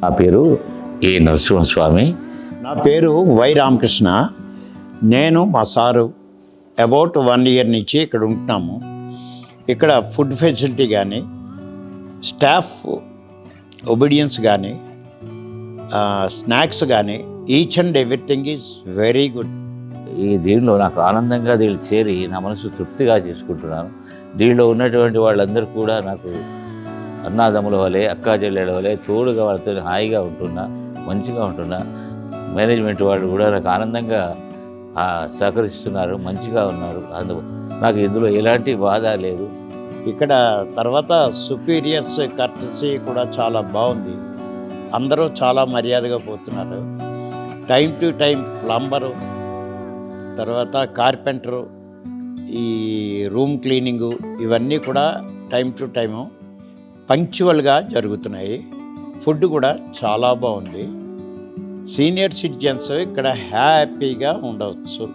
నా పేరు ఏ నరసింహస్వామి. నా పేరు వై రామకృష్ణ. నేను మా సారు అబౌట్ 1 year నుంచి ఇక్కడ ఉంటున్నాము. ఇక్కడ ఫుడ్ ఫెసిలిటీ కానీ, స్టాఫ్ ఒబీడియన్స్ కానీ, స్నాక్స్ కానీ, each and everything is very good. ఈ దీనిలో నాకు ఆనందంగా దీళ్ళు చేరి నా మనసు తృప్తిగా చేసుకుంటున్నాను. దీనిలో ఉన్నటువంటి వాళ్ళందరూ కూడా నాకు అన్నాదమ్ముల వలె, అక్కా చెల్లెల వలె తోడుగా వాళ్ళతో హాయిగా ఉంటున్నా, మంచిగా ఉంటున్నా. మేనేజ్మెంట్ వాళ్ళు కూడా నాకు ఆనందంగా సహకరిస్తున్నారు, మంచిగా ఉన్నారు. నాకు ఇందులో ఎలాంటి బాధ లేదు. ఇక్కడ తర్వాత సుపీరియర్స్ కర్టసీ కూడా చాలా బాగుంది. అందరూ చాలా మర్యాదగా పోతున్నారు. టైం టు టైం ప్లంబరు, తర్వాత కార్పెంటరు, ఈ రూమ్ క్లీనింగు, ఇవన్నీ కూడా టైం టు టైము పంక్చువల్గా జరుగుతున్నాయి. ఫుడ్ కూడా చాలా బాగుంది. సీనియర్ సిటిజన్స్ ఇక్కడ హ్యాపీగా ఉండవచ్చు.